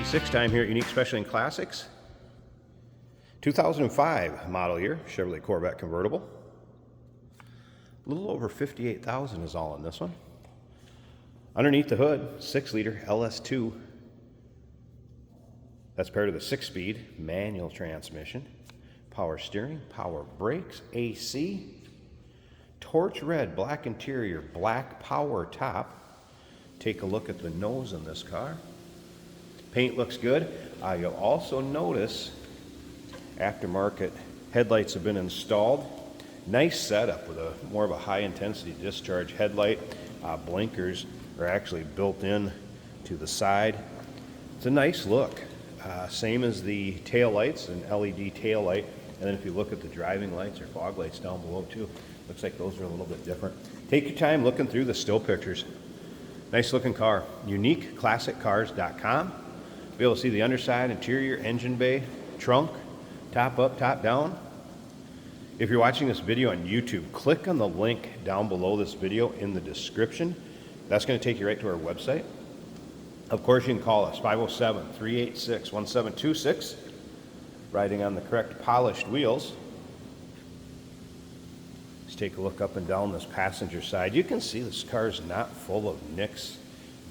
86 time here at Unique Specialty and Classics. 2005 model year, Chevrolet Corvette convertible. A little over 58,000 is all in this one. Underneath the hood, 6-liter LS2. That's paired with a 6-speed manual transmission. Power steering, power brakes, AC. Torch red, black interior, black power top. Take a look at the nose in this car. Paint looks good. You'll also notice aftermarket headlights have been installed. Nice setup with a more of a high intensity discharge headlight. Blinkers are actually built in to the side. It's a nice look. Same as the tail lights, an LED tail light. And then if you look at the driving lights or fog lights down below too, looks like those are a little bit different. Take your time looking through the still pictures. Nice looking car. UniqueClassicCars.com. Be able to see the underside, interior, engine bay, trunk, top up, top down. If you're watching this video on YouTube, click on the link down below this video in the description. That's going to take you right to our website. Of course, you can call us, 507-386-1726, riding on the correct polished wheels. Let's take a look up and down this passenger side. You can see this car is not full of nicks,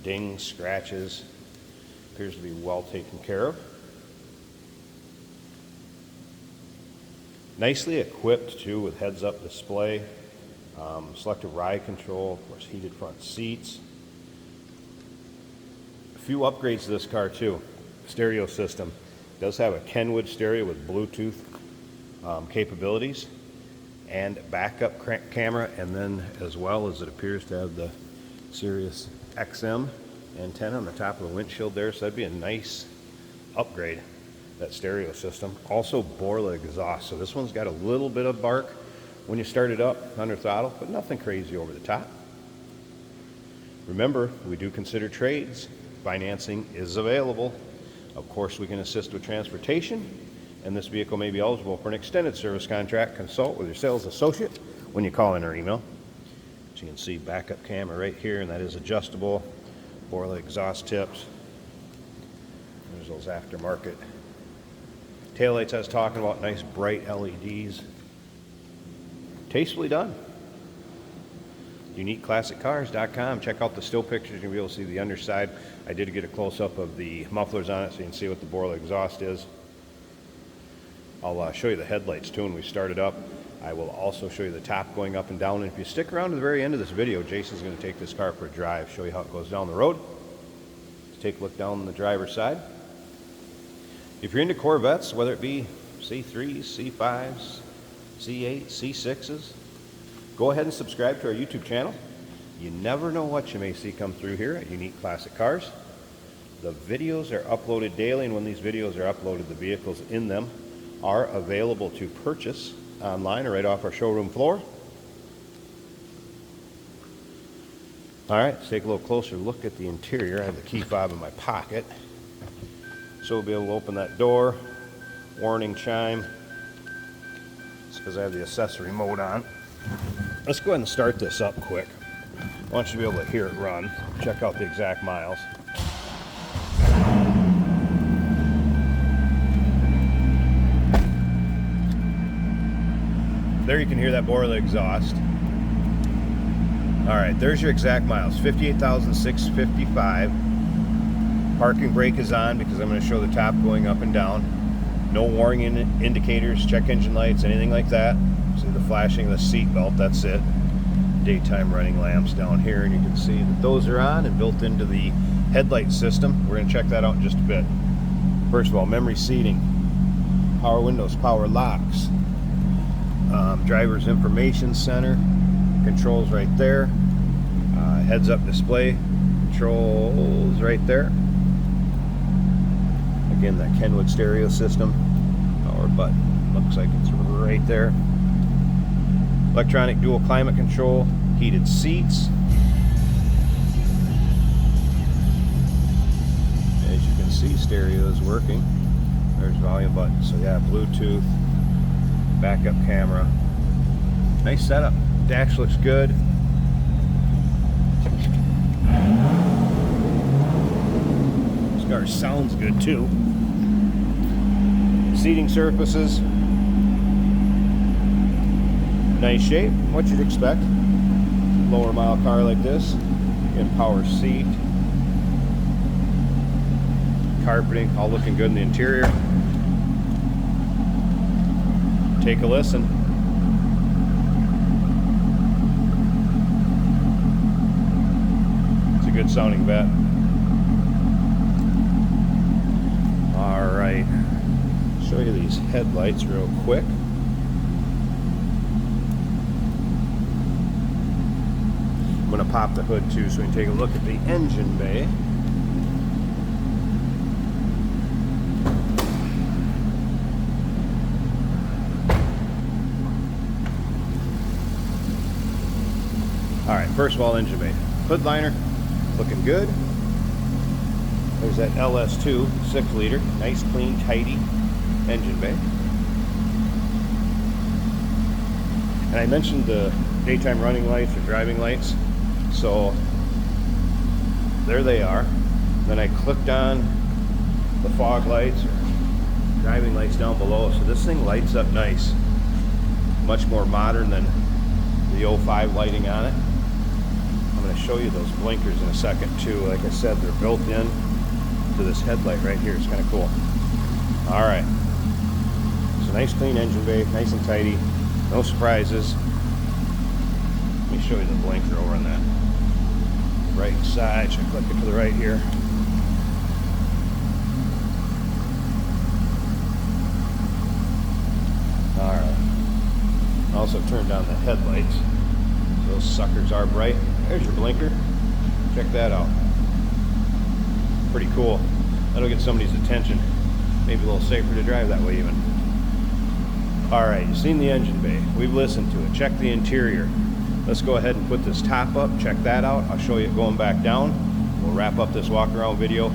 dings, scratches. Appears to be well taken care of. Nicely equipped too with heads-up display, selective ride control, of course heated front seats. A few upgrades to this car too. Stereo system. It does have a Kenwood stereo with Bluetooth capabilities and backup camera, and then as well as it appears to have the Sirius XM antenna on the top of the windshield there, so that'd be a nice upgrade, that stereo system. Also Borla exhaust, so this one's got a little bit of bark when you start it up under throttle, but nothing crazy over the top. Remember, we do consider trades. Financing is available. Of course, we can assist with transportation, and this vehicle may be eligible for an extended service contract. Consult with your sales associate when you call in or email. So you can see backup camera right here, and that is adjustable. Borla exhaust tips. There's those aftermarket taillights I was talking about, nice bright LEDs. Tastefully done. UniqueClassicCars.com. Check out the still pictures. You'll be able to see the underside. I did get a close-up of the mufflers on it so you can see what the Borla exhaust is. I'll show you the headlights too when we start it up. I will also show you the top going up and down. And if you stick around to the very end of this video, Jason's going to take this car for a drive, show you how it goes down the road. Let's take a look down on the driver's side. If you're into Corvettes, whether it be C3s, C5s, C8s, C6s, go ahead and subscribe to our YouTube channel. You never know what you may see come through here at Unique Classic Cars. The videos are uploaded daily, and when these videos are uploaded, the vehicles in them are available to purchase online or right off our showroom floor. All right, let's take a little closer look at the interior. I have the key fob in my pocket, so we'll be able to open that door. Warning chime. It's because I have the accessory mode on. Let's go ahead and start this up quick. I want you to be able to hear it run. Check out the exact miles. There you can hear that Borla exhaust. All right, there's your exact miles, 58,655. Parking brake is on because I'm going to show the top going up and down. No warning indicators, check engine lights, anything like that. See the flashing of the seat belt, that's it. Daytime running lamps down here, and you can see that those are on and built into the headlight system. We're going to check that out in just a bit. First of all, memory seating, power windows, power locks. Driver's information center, controls right there, heads-up display, controls right there. Again, that Kenwood stereo system, power button, looks like it's right there. Electronic dual climate control, heated seats. As you can see, stereo is working. There's volume button, so yeah, Bluetooth, backup camera. Nice setup. Dash looks good. Let's Car sounds good too. Seating surfaces, nice shape, what you'd expect. Lower mile car like this. Again, power seat. Carpeting, all looking good in the interior. Take a listen. It's a good sounding Vette. All right, show you these headlights real quick. I'm going to pop the hood too so we can take a look at the engine bay. Alright, first of all, engine bay. Hood liner, looking good. There's that LS2 6-liter, nice, clean, tidy engine bay. And I mentioned the daytime running lights or driving lights. So there they are. Then I clicked on the fog lights or driving lights down below. So this thing lights up nice. Much more modern than the 05 lighting on it. I'm going to show you those blinkers in a second too. Like I said, they're built in to this headlight right here. It's kind of cool. All right. So nice clean engine bay, nice and tidy. No surprises. Let me show you the blinker over on that right side. Should I click it to the right here? Alright. Also turned on the headlights. Those suckers are bright. There's your blinker. Check that out. Pretty cool. That'll get somebody's attention. Maybe a little safer to drive that way even. Alright, you've seen the engine bay. We've listened to it. Check the interior. Let's go ahead and put this top up. Check that out. I'll show you it going back down. We'll wrap up this walk around video.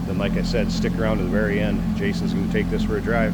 Then like I said, stick around to the very end. Jason's going to take this for a drive.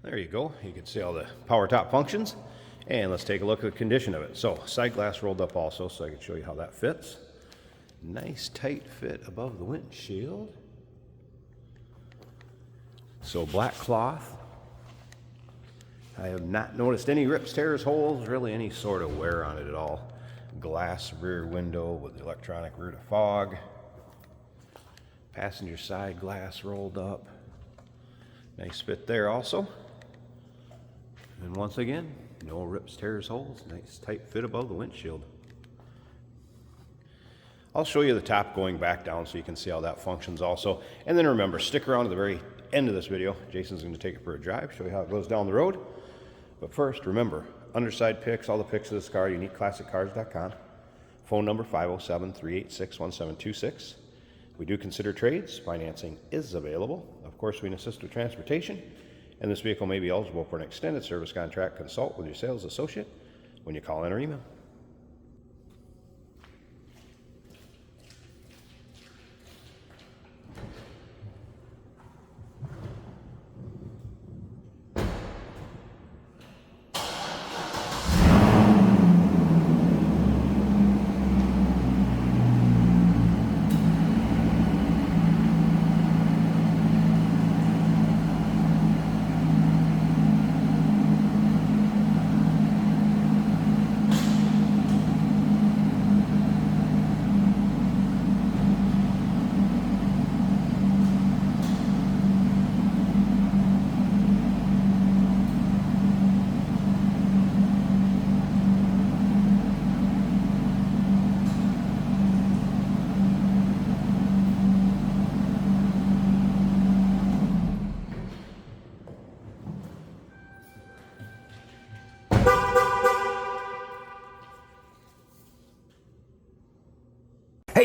There you go. You can see all the power top functions. And let's take a look at the condition of it. So, side glass rolled up also, so I can show you how that fits. Nice tight fit above the windshield. So, black cloth. I have not noticed any rips, tears, holes, really any sort of wear on it at all. Glass rear window with electronic rear to fog. Passenger side glass rolled up. Nice fit there also. And once again, no rips, tears, holes. Nice tight fit above the windshield. I'll show you the top going back down so you can see how that functions also. And then remember, stick around to the very end of this video. Jason's going to take it for a drive, show you how it goes down the road. But first, remember, underside pics, all the pics of this car, uniqueclassiccars.com. Phone number 507-386-1726. We do consider trades. Financing is available. Of course, we can assist with transportation. And this vehicle may be eligible for an extended service contract. Consult with your sales associate when you call in or email.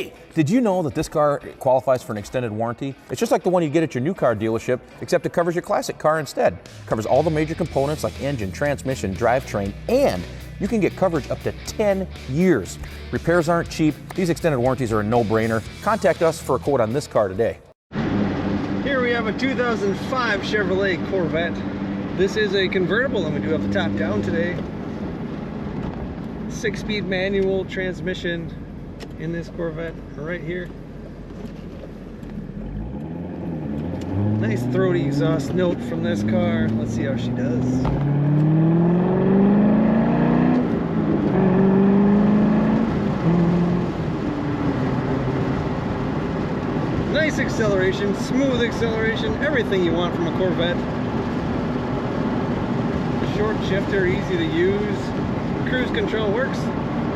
Hey, did you know that this car qualifies for an extended warranty? It's just like the one you get at your new car dealership, except it covers your classic car instead. Covers all the major components like engine, transmission, drivetrain, and you can get coverage up to 10 years. Repairs aren't cheap. These extended warranties are a no-brainer. Contact us for a quote on this car today. Here we have a 2005 Chevrolet Corvette. This is a convertible, and we do have the top down today. 6-speed manual transmission in this Corvette right here. Nice throaty exhaust note from this car. Let's see how she does. Nice acceleration, smooth acceleration, everything you want from a Corvette. Short shifter, easy to use. Cruise control works.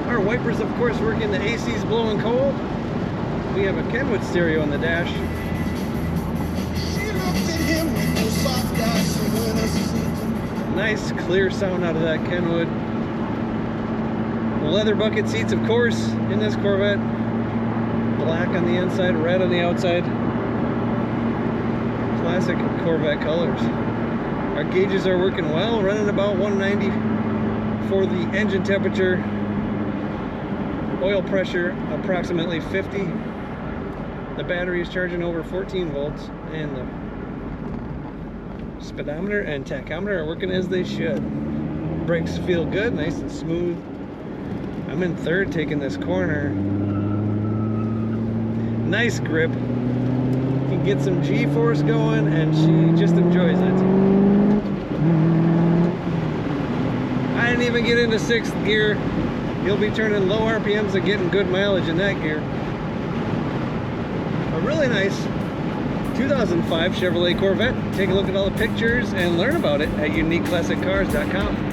Our wipers, of course, working. The AC's blowing cold. We have a Kenwood stereo on the dash. Nice clear sound out of that Kenwood. Leather bucket seats, of course, in this Corvette. Black on the inside, red on the outside. Classic Corvette colors. Our gauges are working well, running about 190 for the engine temperature. Oil pressure approximately 50. The battery is charging over 14 volts, and the speedometer and tachometer are working as they should. Brakes feel good, nice and smooth. I'm in third taking this corner. Nice grip. You can get some G-force going, and she just enjoys it. I didn't even get into 6th gear. You'll be turning low RPMs and getting good mileage in that gear. A really nice 2005 Chevrolet Corvette. Take a look at all the pictures and learn about it at uniqueclassiccars.com.